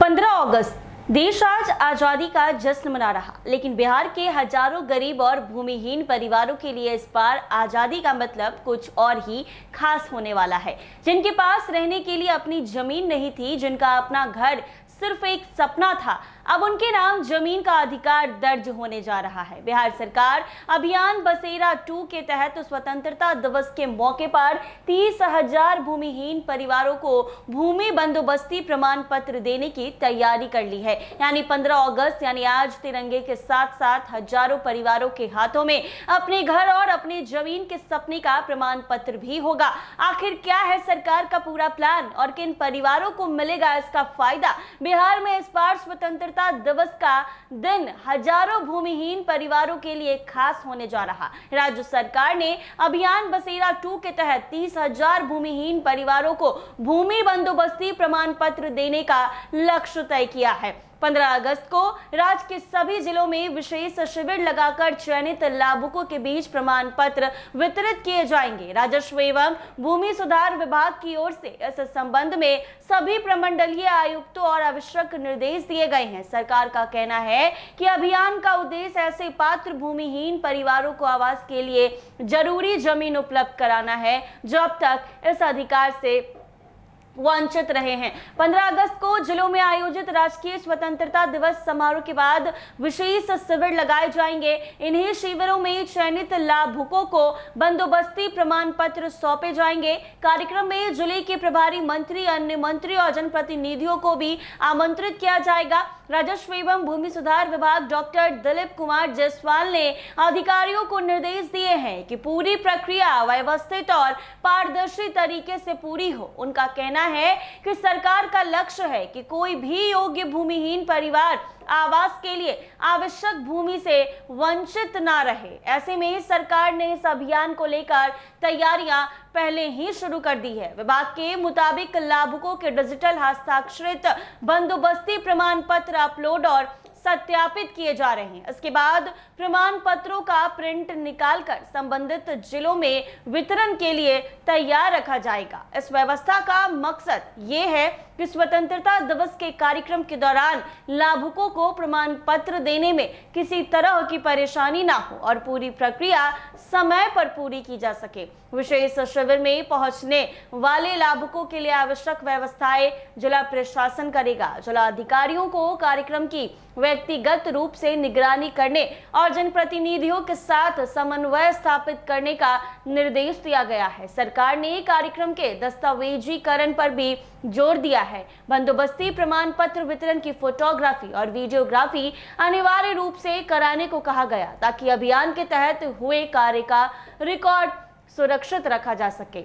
15 अगस्त देश आज आजादी का जश्न मना रहा, लेकिन बिहार के हजारों गरीब और भूमिहीन परिवारों के लिए इस बार आजादी का मतलब कुछ और ही खास होने वाला है। जिनके पास रहने के लिए अपनी जमीन नहीं थी, जिनका अपना घर सिर्फ एक सपना था, अब उनके नाम जमीन का अधिकार दर्ज होने जा रहा है। बिहार सरकार अभियान बसेरा 2 के तहत स्वतंत्रता दिवस के मौके पर 30,000 भूमिहीन परिवारों को भूमि बंदोबस्ती प्रमाण पत्र देने की तैयारी कर ली है। यानी 15 अगस्त यानी आज तिरंगे के साथ साथ हजारों परिवारों के हाथों में अपने घर और अपने जमीन के सपने का प्रमाण पत्र भी होगा। आखिर क्या है सरकार का पूरा प्लान और किन परिवारों को मिलेगा इसका फायदा? बिहार में इस बार स्वतंत्रता दिवस का दिन हजारों भूमिहीन परिवारों के लिए खास होने जा रहा। राज्य सरकार ने अभियान बसेरा 2 के तहत 30,000 भूमिहीन परिवारों को भूमि बंदोबस्ती प्रमाण पत्र देने का लक्ष्य तय किया है। 15 अगस्त को राज्य के सभी जिलों में विशेष शिविर लगाकर चयनित लाभुकों के बीच प्रमाण पत्र वितरित किए जाएंगे। राजस्व एवं भूमि सुधार विभाग की ओर से इस संबंध में सभी प्रमंडलीय आयुक्तों और आवश्यक निर्देश दिए गए हैं। सरकार का कहना है कि अभियान का उद्देश्य ऐसे पात्र भूमिहीन परिवारों को आवास के लिए जरूरी जमीन उपलब्ध कराना है जो अब तक इस अधिकार से वंचित रहे हैं। 15 अगस्त को जिलों में आयोजित राजकीय स्वतंत्रता दिवस समारोह के बाद विशेष शिविर लगाए जाएंगे। इन्हीं शिविरों में चयनित लाभुकों को बंदोबस्ती प्रमाण पत्र सौंपे जाएंगे। कार्यक्रम में जिले के प्रभारी मंत्री, अन्य मंत्री और जनप्रतिनिधियों को भी आमंत्रित किया जाएगा। राजस्व एवं भूमि सुधार विभाग डॉक्टर दिलीप कुमार जायसवाल ने अधिकारियों को निर्देश दिए हैं कि पूरी प्रक्रिया व्यवस्थित और पारदर्शी तरीके से पूरी हो। उनका कहना है कि सरकार का लक्ष्य है कि कोई भी योग्य भूमिहीन परिवार आवास के लिए आवश्यक भूमि से वंचित ना रहे। ऐसे में सरकार ने इस अभियान को लेकर तैयारियां पहले ही शुरू कर दी है। विभाग के मुताबिक लाभुकों के डिजिटल हस्ताक्षरित बंदोबस्ती प्रमाण पत्र अपलोड और सत्यापित किए जा रहे हैं। इसके बाद प्रमाण पत्रों का प्रिंट निकालकर संबंधित जिलों में वितरण के लिए तैयार रखा जाएगा। इस व्यवस्था का मकसद ये है कि स्वतंत्रता दिवस के कार्यक्रम के दौरान लाभुकों को प्रमाण पत्र देने में किसी तरह की परेशानी ना हो और पूरी प्रक्रिया समय पर पूरी की जा सके। विशेष शिविर में पहुंचने वाले लाभुकों के लिए आवश्यक व्यवस्थाएं जिला प्रशासन करेगा। जिला अधिकारियों को कार्यक्रम की व्यक्तिगत रूप से निगरानी करने और जनप्रतिनिधियों के साथ समन्वय स्थापित करने का निर्देश दिया गया है। सरकार ने कार्यक्रम के दस्तावेजीकरण पर भी जोर दिया है। बंदोबस्ती प्रमाण पत्र वितरण की फोटोग्राफी और वीडियोग्राफी अनिवार्य रूप से कराने को कहा गया ताकि अभियान के तहत हुए कार्य का रिकॉर्ड सुरक्षित रखा जा सके।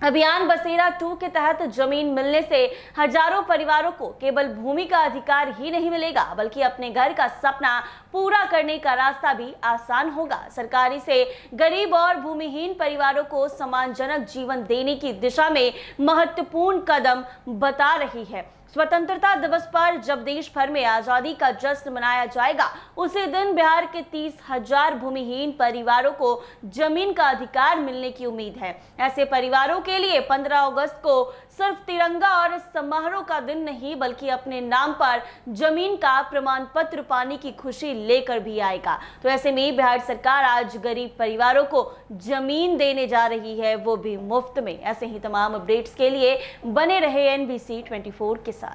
अभियान बसेरा 2 के तहत जमीन मिलने से हजारों परिवारों को केवल भूमि का अधिकार ही नहीं मिलेगा, बल्कि अपने घर का सपना पूरा करने का रास्ता भी आसान होगा। सरकार इसे गरीब और भूमिहीन परिवारों को सम्मानजनक जीवन देने की दिशा में महत्वपूर्ण कदम बता रही है। स्वतंत्रता दिवस पर जब देश भर में आजादी का जश्न मनाया जाएगा, उसी दिन बिहार के 30,000 भूमिहीन परिवारों को जमीन का अधिकार मिलने की उम्मीद है। ऐसे परिवारों के लिए 15 अगस्त को सिर्फ तिरंगा और समारोह का दिन नहीं, बल्कि अपने नाम पर जमीन का प्रमाण पत्र पाने की खुशी लेकर भी आएगा। तो ऐसे में बिहार सरकार आज गरीब परिवारों को जमीन देने जा रही है, वो भी मुफ्त में। ऐसे ही तमाम अपडेट्स के लिए बने रहे NBC 24 के साथ।